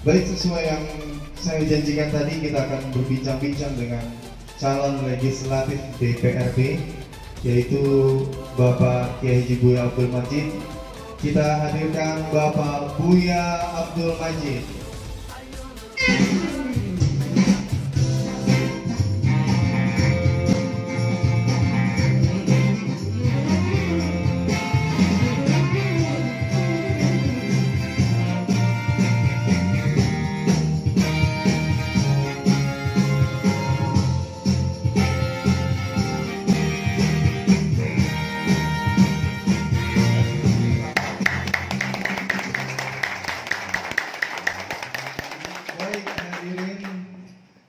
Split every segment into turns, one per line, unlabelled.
Baik, sesuai yang saya janjikan tadi, kita akan berbincang-bincang dengan calon legislatif DPRD, yaitu Bapak Kiai Haji Buya Abdul Majid. Kita hadirkan Bapak Buya Abdul Majid.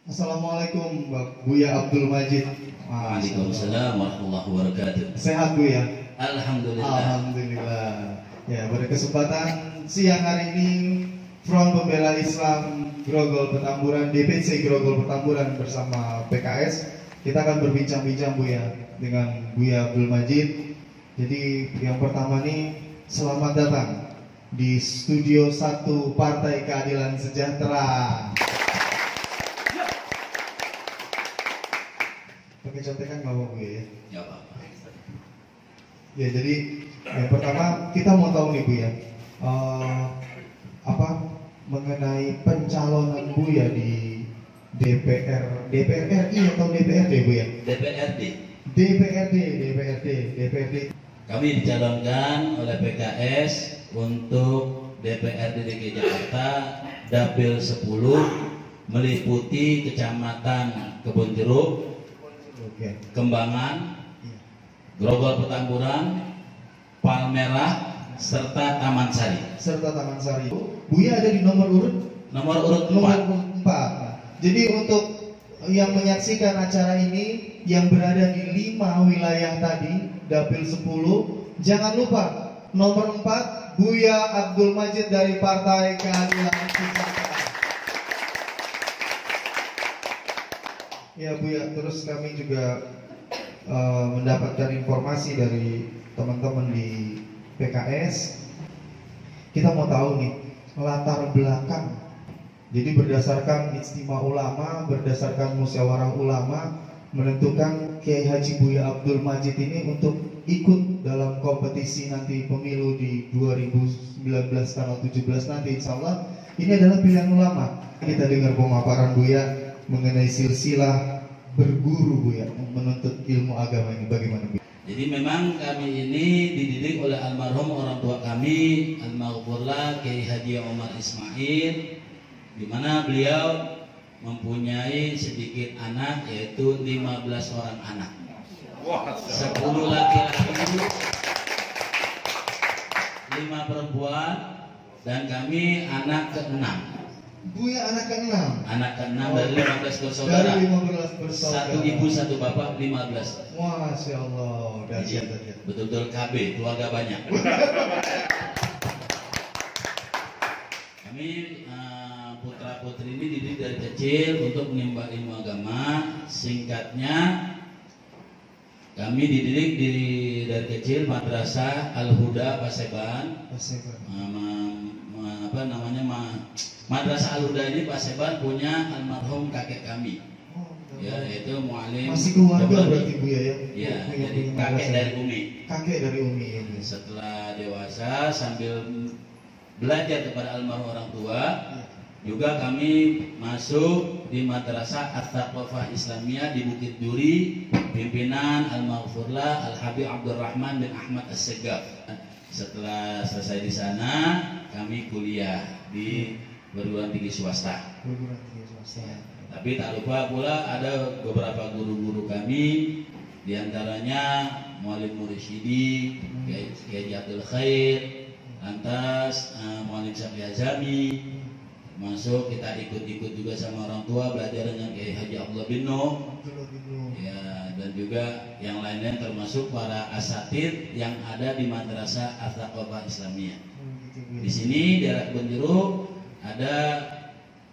Assalamualaikum Bapak Buya Abdul Majid.
Waalaikumsalam warahmatullahi wabarakatuh.
Sehat Bu ya?
Alhamdulillah.
Alhamdulillah. Ya, pada kesempatan siang hari ini Front Pembela Islam Grogol Petamburan, DPC Grogol Petamburan bersama PKS, kita akan berbincang-bincang Bu ya dengan Buya Abdul Majid. Jadi yang pertama nih, selamat datang di Studio 1 Partai Keadilan Sejahtera. Pakai contekan nggak apa-apa ya?
Ya Pak.
Ya, jadi yang pertama kita mau tahu nih Bu ya, mengenai pencalonan Bu ya di DPR RI atau DPRD Bu ya? DPRD.
Kami dicalonkan oleh PKS untuk DPRD DKI Jakarta Dapil 10 meliputi Kecamatan Kebonjeruk, Kembangan, Grogol Petamburan, Palmerah, serta Taman Sari.
Buya ada di nomor urut
4.
4. Jadi untuk yang menyaksikan acara ini yang berada di 5 wilayah tadi, Dapil 10, jangan lupa nomor 4 Buya Abdul Majid dari Partai Keadilan Sejahtera. Ya Bu ya, terus kami juga mendapatkan informasi dari teman-teman di PKS. Kita mau tahu nih latar belakang. Jadi berdasarkan Ijtima Ulama, berdasarkan Musyawarah Ulama, menentukan Kiai Haji Buya Abdul Majid ini untuk ikut dalam kompetisi nanti pemilu di 2019 tanggal 17 nanti, insya Allah. Ini adalah pilihan ulama. Kita dengar pemaparan Buya mengenai silsilah berguru Bu ya, menuntut ilmu agama ini bagaimana Bu?
Jadi memang kami ini dididik oleh almarhum orang tua kami, almarhumullah Kiai Haji Omar Ismail, di mana beliau mempunyai sedikit anak, yaitu 15 orang anak. 10 laki-laki, 5 perempuan, dan kami anak ke-6.
Buya anak ke-6.
Anak ke-6 dari 15 bersaudara.
Dari 15 bersaudara.
1 ibu 1 bapak 15.
Masya Allah.
Betul-betul KB, keluarga banyak. Kami putra putri ini dididik dari kecil untuk menimba ilmu agama. Singkatnya, kami dididik dari kecil Madrasah Al-Huda Paseban. Madrasah Al-Huda ini Paseban punya almarhum kakek kami, yaitu Mu'alim.
Masih keluarga berarti Bu ya?
Ya, jadi kakek dari Umi.
Kakek dari Umi ini.
Setelah dewasa sambil belajar kepada almarhum orang tua, juga kami masuk di Madrasah At-Taqwafah Islamiyah di Bukit Duri, pimpinan Al-Maghfurlah Al-Habib Abdurrahman bin Ahmad As-Segaf. Setelah selesai di sana, kami kuliah di perguruan tinggi swasta. Tapi tak lupa pula ada beberapa guru-guru kami, diantaranya Mu'alim Mursyidi, Kiai Abdul Khair, lantas Mu'alim Syafi Azami. Masuk kita ikut-ikut juga sama orang tua, belajar dengan Kiai Haji Abdullah bin Nuh. Ya, dan juga yang lainnya termasuk para asatid yang ada di Madrasah At-Taqwafah Islamiyah. Di sini di daerah Kebonjeruk ada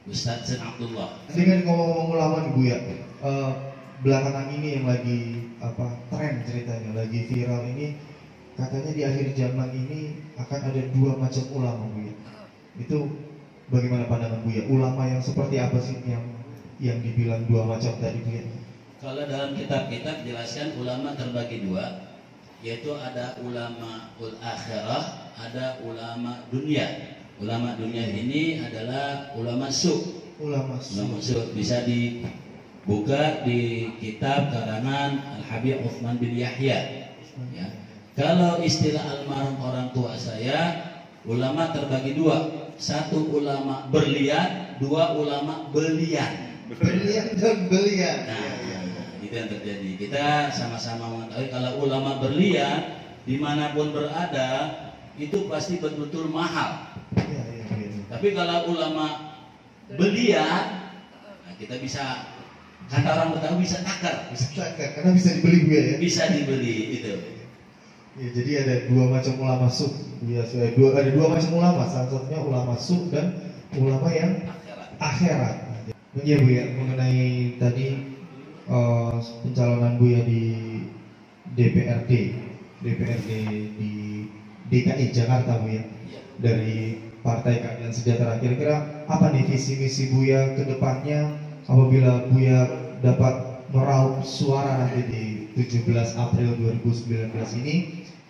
Ustadz Zain Abdullah.
Dengan ngomong-ngomong ulama nih Bu ya, belakangan ini yang lagi tren ceritanya, lagi viral ini, katanya di akhir zaman ini akan ada 2 macam ulama Bu ya. Itu Bagaimana pandangan Buya? Ulama yang seperti apa sih yang dibilang dua macam tadi Buya?
Kalau dalam kitab-kitab jelaskan ulama terbagi dua, yaitu ada ulama ul akhirah, ada ulama dunia. Ulama dunia ini adalah ulama su.
Ulama
su bisa dibuka di kitab karangan Al Habib Utsman bin Yahya. Ya. Kalau istilah almarhum orang tua saya, ulama terbagi dua. Satu ulama berlian, dua ulama belian.
Berlian dan belian.
Itu yang terjadi. Kita sama-sama mengetahui kalau ulama berlian dimanapun berada itu pasti betul-betul mahal.
Ya.
Tapi kalau ulama belian, nah kita bisa, kata orang Betawi, bisa takar.
Karena bisa dibeli Buya ya.
Bisa dibeli itu.
Ya, jadi ada dua macam ulama suk. Ya, ada dua macam ulama. Salah satunya ulama suk dan ulama yang akhirat. Ya Buya, mengenai tadi pencalonan Buya di DPRD di DKI Jakarta Buya, dari Partai Keadilan Sejahtera. Kira-kira apa nih visi misi Buya ke depannya apabila Buya dapat meraup suara nanti di 17 April 2019 ini?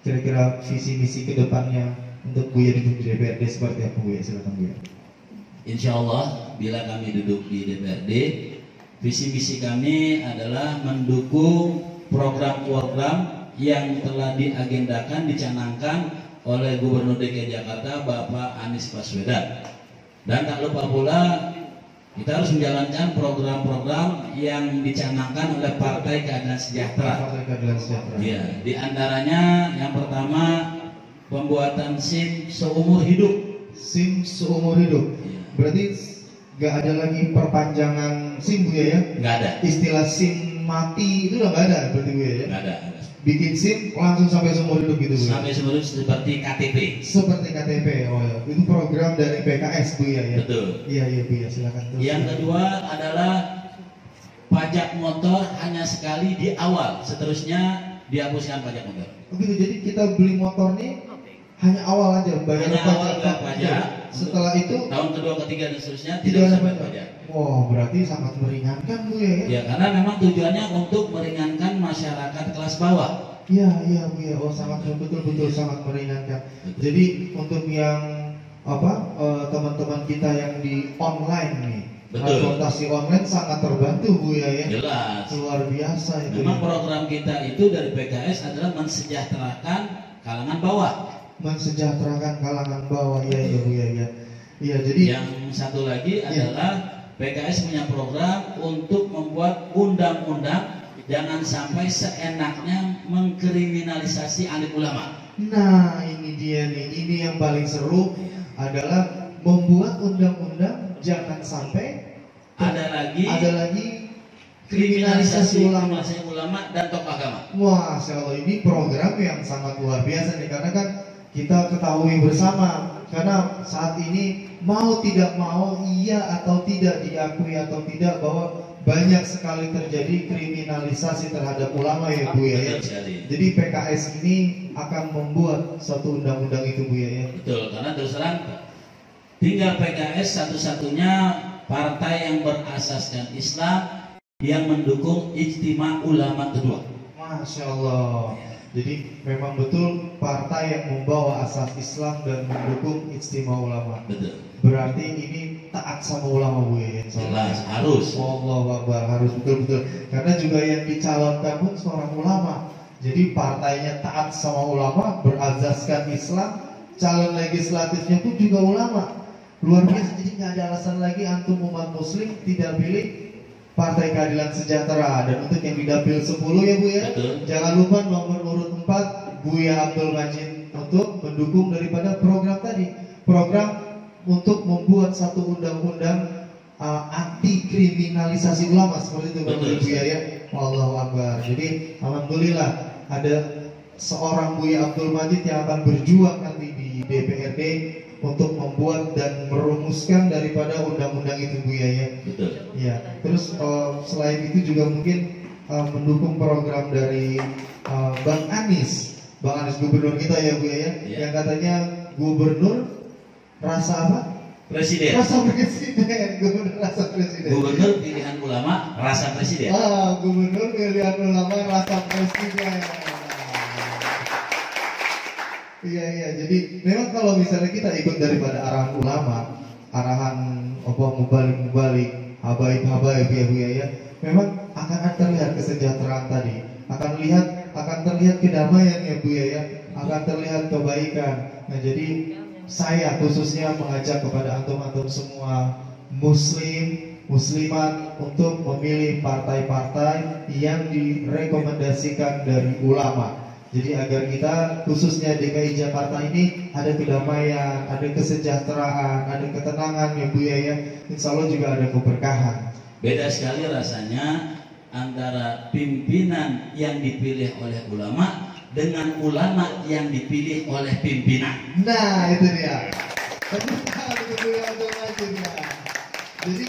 Kira-kira visi misi ke depannya untuk Buya duduk di DPRD seperti apa Buya? Silakan Buya.
Insya Allah bila kami duduk di DPRD, visi misi kami adalah mendukung program-program yang telah diagendakan, dicanangkan oleh Gubernur DKI Jakarta Bapak Anies Baswedan. Dan tak lupa pula kita harus menjalankan program-program yang dicanangkan oleh Partai Keadilan Sejahtera.
Partai Keadilan Sejahtera.
Ya, di antaranya yang pertama pembuatan SIM seumur hidup.
SIM seumur hidup.
Ya.
Berarti nggak ada lagi perpanjangan SIM Buya ya?
Nggak ada.
Istilah SIM mati itu udah nggak ada berarti Buya ya?
Nggak ada.
Bikin SIM langsung sampai seumur hidup gitu Buya?
Sampai seumur hidup seperti KTP.
Seperti KTP, oh ya. Itu program dari PKS Buya ya?
Betul.
Iya Buya, silakan terus.
Yang kedua adalah pajak motor hanya sekali di awal, seterusnya dihapuskan pajak motor.
Begitu, jadi kita beli motor nih hanya awal aja bayar
Hanya awal nggak pajak.
Setelah itu
tahun kedua, ketiga dan seterusnya
tidak ada
usah bayar
pajak. Wow, berarti sangat meringankan Buya ya?
Ya, karena memang tujuannya untuk meringankan masyarakat kelas bawah.
Iya Buya, oh sangat betul sangat meringankan.
Betul.
Jadi untuk yang teman-teman kita yang di online nih,
Betul.
transportasi online sangat terbantu Buya ya?
Jelas.
Luar biasa itu.
Memang
ya.
program kita itu dari PKS adalah mensejahterakan kalangan bawah.
Mensejahterakan kalangan bawah, iya Buya ya. Iya, jadi
Yang satu lagi adalah PKS punya program untuk membuat undang-undang jangan sampai seenaknya mengkriminalisasi alim ulama.
nah ini dia nih, ini yang paling seru adalah membuat undang-undang jangan sampai
Ada lagi
kriminalisasi ulama.
ulama dan tokoh agama.
Wah, Masya Allah, ini program yang sangat luar biasa nih, karena kan kita ketahui bersama, karena saat ini mau tidak mau, iya atau tidak, diakui atau tidak, bahwa banyak sekali terjadi kriminalisasi terhadap ulama ya Bu ya.
Betul sekali.
Jadi PKS ini akan membuat satu undang-undang itu Bu ya.
Betul, karena terus terang tinggal PKS satu-satunya partai yang berasaskan Islam yang mendukung ijtima ulama kedua.
Masya Allah. Jadi memang betul partai yang membawa asas Islam dan mendukung ijtima ulama.
Betul.
Berarti ini taat sama ulama Bu ya.
Jelas, harus.
Allahu Akbar, harus betul-betul. Karena juga yang dicalonkan pun seorang ulama. Jadi partainya taat sama ulama, berazaskan Islam. Calon legislatifnya pun juga ulama. Luar biasa. Jadi nggak ada alasan lagi antum umat Muslim tidak pilih Partai Keadilan Sejahtera. Dan untuk yang di dapil 10 ya Bu ya.
Betul.
Jangan lupa nomor urut 4 Buya Abdul Majid untuk mendukung daripada program tadi. Program untuk membuat satu undang-undang anti kriminalisasi ulama seperti itu Bapak Ibu ya. Allahu Akbar. Jadi alhamdulillah ada seorang Buya Abdul Majid yang akan berjuang nanti di DPRD untuk membuat dan merumuskan daripada undang-undang itu Bu ya.
Betul.
Ya. Terus selain itu juga mungkin mendukung program dari Bang Anies Gubernur kita ya Bu ya.
Iya.
Yang katanya gubernur rasa apa?
presiden.
Rasa presiden, gubernur rasa presiden.
Gubernur pilihan ulama rasa presiden.
Gubernur pilihan ulama rasa presiden. Iya, jadi memang kalau misalnya kita ikut daripada arahan ulama, arahan mubalik, habaib ya, memang akan terlihat kesejahteraan tadi, akan terlihat kedamaian ya Bu ya, akan terlihat kebaikan. Nah, jadi saya khususnya mengajak kepada antum semua muslimat untuk memilih partai-partai yang direkomendasikan dari ulama. Jadi agar kita khususnya DKI Jakarta ini ada kedamaian, ada kesejahteraan, ada ketenangan ya Bu ya. Insya Allah juga ada keberkahan.
Beda sekali rasanya antara pimpinan yang dipilih oleh ulama dengan ulama yang dipilih oleh pimpinan.
Nah itu dia. Jadi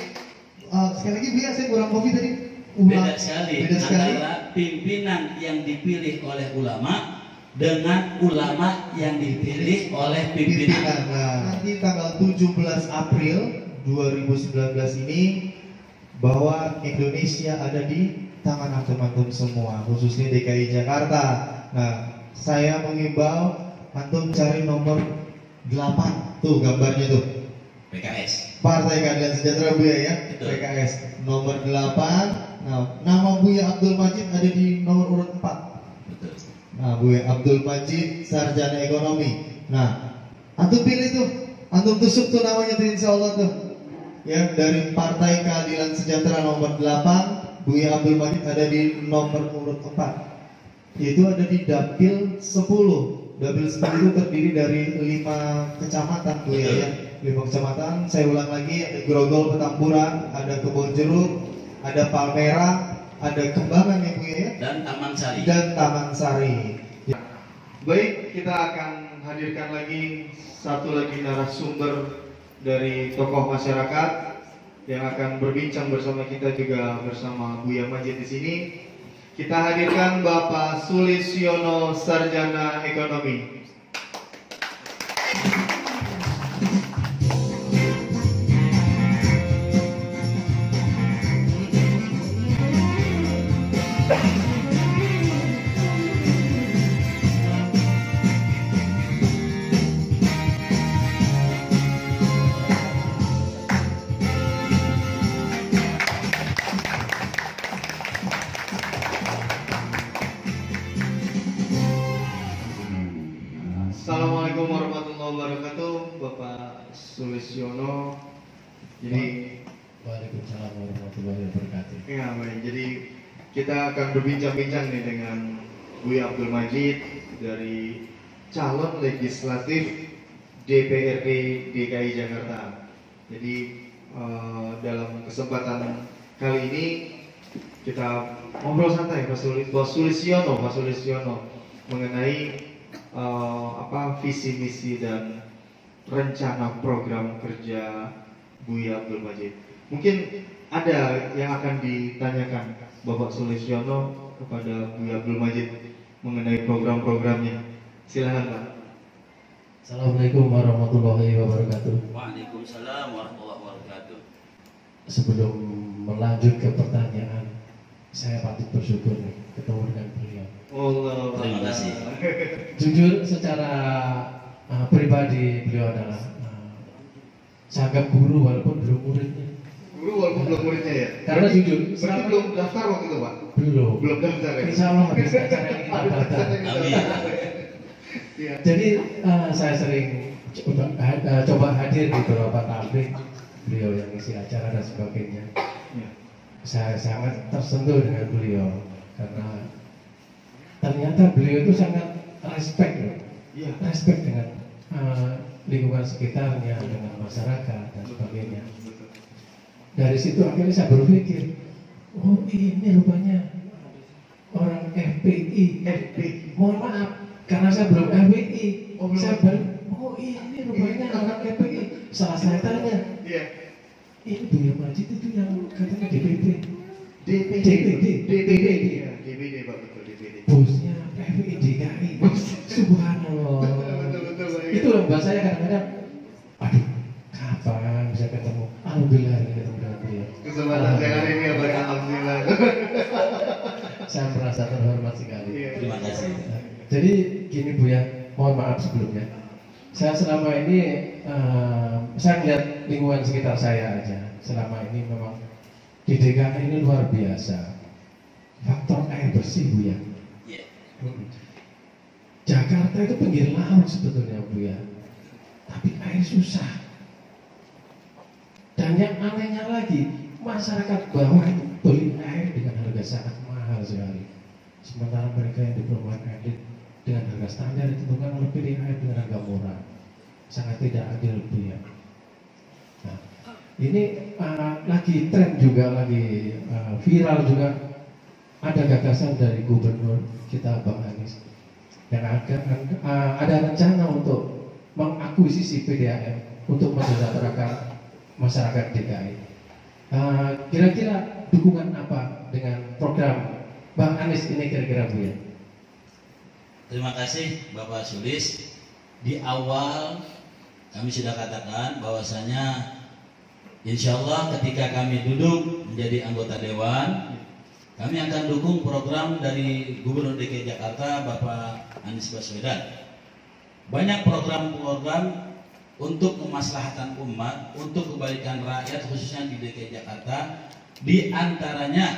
sekali lagi Bu ya, saya kurang kopi tadi.
Beda sekali antara pimpinan yang dipilih oleh ulama dengan ulama yang dipilih oleh pimpinan.
Nah, nanti tanggal 17 April 2019 ini bahwa Indonesia ada di tangan antum-antum semua, khususnya DKI Jakarta. Nah, saya mengimbau antum cari nomor 8 tuh gambarnya tuh.
PKS.
Partai Keadilan Sejahtera Bu ya, PKS nomor 8. Nah, nama Buya Abdul Majid ada di nomor urut 4.
Betul.
Nah, Buya Abdul Majid sarjana ekonomi. Nah, antum pilih tuh, antum tusuk tuh namanya tuh insya Allah tuh. Ya, dari Partai Keadilan Sejahtera nomor 8, Buya Abdul Majid ada di nomor urut 4. Itu ada di Dapil 10. Dapil 10 itu terdiri dari 5 kecamatan Bu ya. 5 kecamatan, saya ulang lagi, ada Grogol, Petamburan, ada Kebonjeruk, ada Palmerah, ada Kembangan ya Bu ya,
dan Taman Sari.
Baik, kita akan hadirkan lagi satu lagi narasumber dari tokoh masyarakat yang akan berbincang bersama kita juga bersama Buya Majid di sini. Kita hadirkan Bapak Sulisyono sarjana ekonomi. Assalamualaikum warahmatullahi wabarakatuh, Bapak Sulisyono. Jadi,
Waalaikumsalam warahmatullahi wabarakatuh.
ya baik. Jadi kita akan berbincang-bincang nih dengan Buya Abdul Majid dari calon legislatif DPRD DKI Jakarta. Jadi dalam kesempatan kali ini kita ngobrol santai Pak Sulisyono mengenai visi misi dan rencana program kerja Buya Abdul Majid. Mungkin ada yang akan ditanyakan Bapak Sulisyono kepada Buya Abdul Majid mengenai program-programnya. Silakan Pak.
Assalamualaikum warahmatullahi wabarakatuh.
Waalaikumsalam warahmatullahi wabarakatuh.
Sebelum melanjut ke pertanyaan, saya patut bersyukur nih ketemu dengan beliau.
Allah.
Terima kasih.
Jujur secara pribadi beliau adalah saya anggap guru walaupun belum muridnya.
Guru walaupun belum muridnya ya.
Karena jujur,
Berarti belum daftar waktu itu Pak.
belum
Daftar ya.
Insya Allah habis acara ini kita daftar.
Amin.
Iya.
Jadi saya sering coba hadir di beberapa tablik beliau yang isi acara dan sebagainya.
Iya.
Saya sangat tersentuh dengan beliau karena ternyata beliau itu sangat respect loh.
Iya.
Respect dengan lingkungan sekitarnya, dengan masyarakat dan sebagainya. Dari situ akhirnya saya berpikir, oh ini rupanya orang FPI. Mohon maaf, karena saya belum FPI. Oh ini rupanya orang FPI. Salah saya tanya,
Iya.
ini Buya Majid itu yang katanya DPD.
DPD.
DPD.
DPD Pak, betul DPD.
Bosnya FPI DKI. Subhanallah.
Betul Pak.
Itu loh bahasa saya kadang-kadang, aduh, kapan
kesempatan saya hari ini ya Pak. Alhamdulillah.
Saya merasa terhormat sekali.
Iya.
Terima kasih.
Jadi gini Bu ya, mohon maaf sebelumnya. Saya selama ini saya lihat lingkungan sekitar saya aja. Selama ini memang di DKI ini luar biasa. Faktor air bersih Bu ya.
Iya.
Jakarta itu pinggir laut sebetulnya Bu ya. Tapi air susah. Dan yang anehnya lagi, masyarakat bawah itu beli air dengan harga sangat mahal sekali. Sementara mereka yang di perumahan elit dengan harga standar itu bukan lebih air dengan harga murah. Sangat tidak adil Bu ya. Nah, ini lagi tren juga, lagi viral juga. Ada gagasan dari gubernur kita Bang Anies yang akan ada rencana untuk mengakuisisi PDAM untuk mensejahterakan masyarakat DKI. Kira-kira dukungan apa dengan program Bang Anies ini kira-kira Bu ya?
Terima kasih Bapak Sulis. Di awal kami sudah katakan bahwasanya insya Allah ketika kami duduk menjadi anggota Dewan, kami akan dukung program dari Gubernur DKI Jakarta Bapak Anies Baswedan. Banyak program-program untuk kemaslahatan umat, untuk kebaikan rakyat khususnya di DKI Jakarta. Di antaranya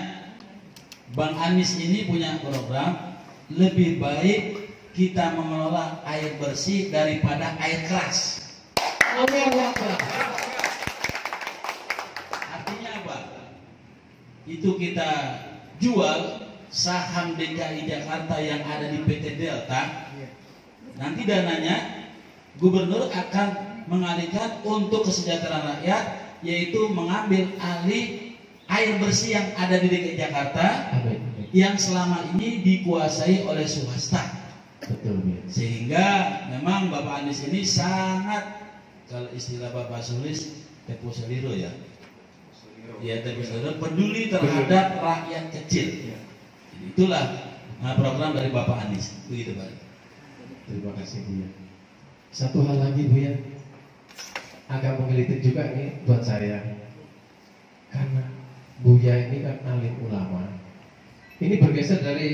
Bang Anies ini punya program lebih baik kita mengelola air bersih daripada air keras. Artinya apa? Itu kita jual saham DKI Jakarta yang ada di PT Delta. Nanti dananya gubernur akan mengalihkan untuk kesejahteraan rakyat, yaitu mengambil alih air bersih yang ada di DKI Jakarta yang selama ini dikuasai oleh swasta.
Betul ya.
Sehingga memang Bapak Anies ini sangat, kalau istilah Bapak Sulis, tepo seliro ya. Ya, tepo seliro, peduli terhadap rakyat kecil. Jadi itulah program dari Bapak Anies. Begitu Pak.
Terima kasih Bu ya. Satu hal lagi Bu ya, agak menggelitik juga nih buat saya, karena Buya ini kan alim ulama. Ini bergeser dari,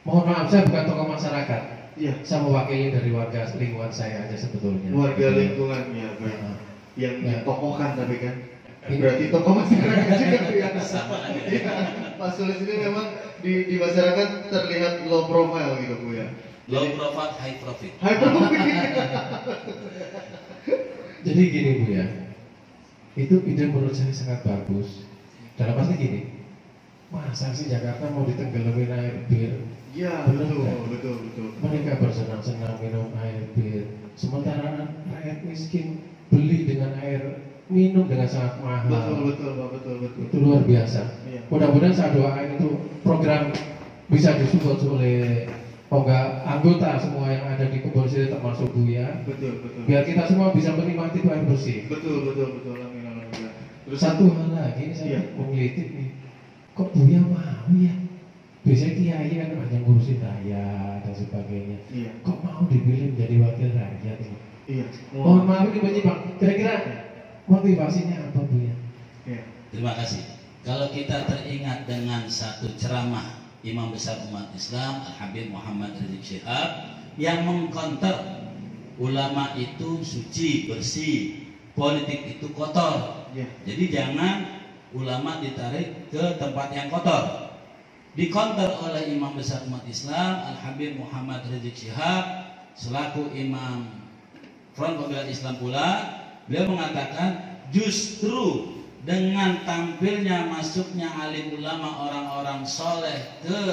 mohon maaf saya bukan tokoh masyarakat,
Iya.
saya mewakili dari warga lingkungan saya aja sebetulnya.
Warga lingkungan ya Pak.
Nah,
Yang
Ya.
ditokohkan tapi kan.
Ini-
Berarti tokoh masyarakat juga tuh ya.
Sama aja.
Iya. Pak Sulis ini memang di masyarakat terlihat low profile gitu Bu ya.
Low profit, high profit.
High profile.
Jadi gini Bu ya, itu ide menurut saya sangat bagus. Dalam arti gini, masa sih Jakarta mau ditenggelamin air bir?
Iya,
Betul,
betul,
kan?
betul, betul.
Mereka bersenang-senang minum air bir, sementara rakyat miskin beli dengan air minum dengan sangat mahal.
Betul, betul, Pak, betul, betul.
Itu luar biasa.
Iya.
Mudah-mudahan saya doain itu program bisa disupport oleh anggota semua yang ada di Kebon Sirih termasuk Buya,
Betul, betul.
biar kita semua bisa menikmati air bersih.
Betul, betul, betul. Amin, alhamdulillah. Terus
Satu hal lagi ini saya
Iya.
menggelitik nih, kok Buya mau ya? Biasanya kiai kan hanya ngurusin rakyat dan sebagainya.
Iya,
Kok mau dipilih menjadi wakil rakyat ini?
iya.
Mohon maaf ini menyimak. Kira-kira motivasinya apa Buya?
Iya.
Terima kasih. Kalau kita teringat dengan satu ceramah Imam besar umat Islam Al-Habib Muhammad Rizik Syihab yang mengkonter ulama itu suci, bersih, politik itu kotor.
Iya.
Jadi jangan ulama ditarik ke tempat yang kotor. Dikonter oleh Imam besar umat Islam Al-Habib Muhammad Rizik Syihab selaku Imam Front Pembela Islam pula, beliau mengatakan justru dengan tampilnya masuknya alim ulama orang-orang soleh ke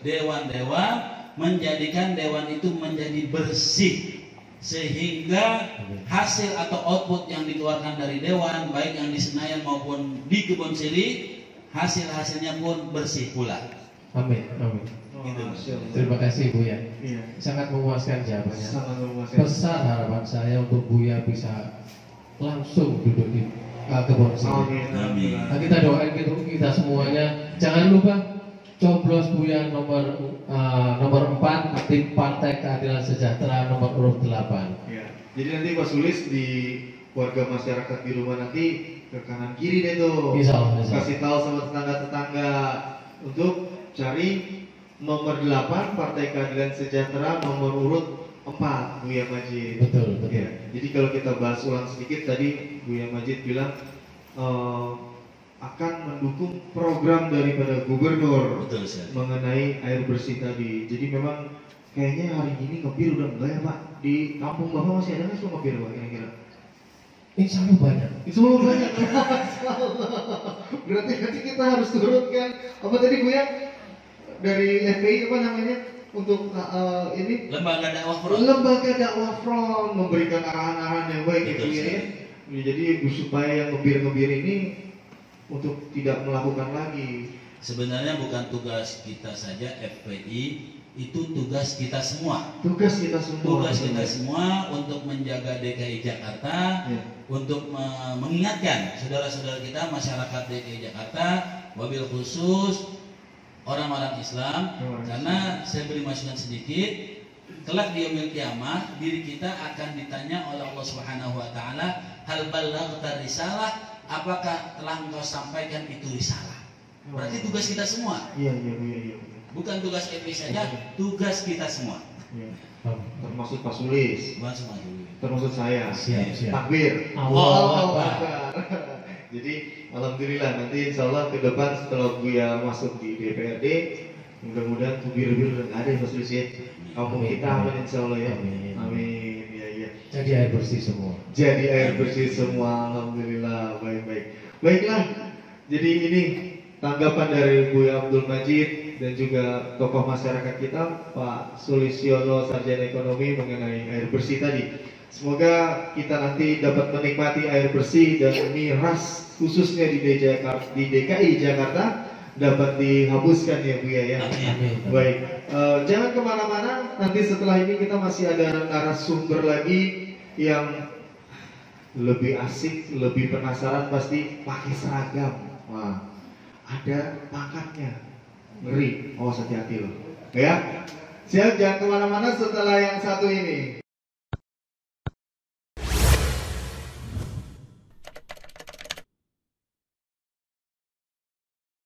dewan-dewan menjadikan dewan itu menjadi bersih, sehingga hasil atau output yang dikeluarkan dari dewan baik yang di Senayan maupun di Kebon Sirih hasil-hasilnya pun bersih pula.
Amin, amin.
Gitu.
Masya Allah.
Terima kasih Buya.
Iya.
Sangat memuaskan jawabannya.
Sangat memuaskan.
Besar harapan saya untuk Buya bisa langsung duduk di Kebon Sirih.
Amin.
Amin.
Nah, kita doain gitu kita semuanya. Jangan lupa coblos Buya nomor 4 di Partai Keadilan Sejahtera nomor urut 8.
Iya. Jadi nanti Pak Sulis di warga masyarakat di rumah nanti ke kanan kiri deh tuh.
Bisa, bisa.
Kasih tahu sama tetangga-tetangga untuk cari nomor 8 Partai Keadilan Sejahtera nomor urut 4 Buya Majid.
Betul, betul.
Ya, jadi kalau kita bahas ulang sedikit tadi Buya Majid bilang akan mendukung program daripada gubernur
Betul sekali.
mengenai air bersih tadi. Jadi memang kayaknya hari ini ngebir udah enggak ya Pak? Di kampung Bapak masih ada nggak sih ngebir Pak kira-kira?
Insya Allah banyak.
Itu belum banyak. Berarti nanti kita harus turunkan apa tadi Buya dari FPI apa namanya untuk ini
Lembaga dakwah front.
lembaga dakwah front memberikan arahan-arahan yang baik
Betul
gitu ya.
sekali.
Jadi supaya yang ngebir-ngebir ini untuk tidak melakukan lagi.
Sebenarnya bukan tugas kita saja FPI, itu tugas kita semua.
Tugas kita semua.
Tugas kita semua untuk menjaga DKI Jakarta,
Ya.
untuk mengingatkan saudara-saudara kita masyarakat DKI Jakarta, wabil khusus orang-orang Islam, karena saya beri masukan sedikit, kelak di yaumil kiamah diri kita akan ditanya oleh Allah Subhanahu wa taala, hal ballaghta risalah, apakah telah engkau sampaikan itu risalah? Berarti tugas kita semua.
Iya, iya.
Bukan tugas FPI saja, tugas kita semua.
Ya. Termasuk Pak Sulis,
Bukan semua dulu.
termasuk saya.
Siap, siap.
Takbir.
Allahu
Akbar. Jadi alhamdulillah nanti insya Allah ke depan setelah Buya masuk di DPRD, mudah-mudahan tuh bir-bir udah nggak ada ya Pak Sulis ya. Kampung
Amin,
kita aman insya Allah ya.
Amin.
Amin. Ya.
Jadi air bersih semua.
Jadi air bersih semua, alhamdulillah, baik-baik. Baiklah, jadi ini tanggapan dari Buya Abdul Majid dan juga tokoh masyarakat kita, Pak Sulistiono Sarjana Ekonomi mengenai air bersih tadi. Semoga kita nanti dapat menikmati air bersih dan miras khususnya di DKI Jakarta dapat dihapuskan ya Buya ya.
Amin.
Baik, jangan kemana-mana. Nanti setelah ini kita masih ada narasumber lagi yang lebih asik, lebih penasaran pasti pakai seragam. Wah, ada pangkatnya, ngeri. Awas hati-hati loh. Ya, siap. Jangan kemana-mana setelah yang satu ini.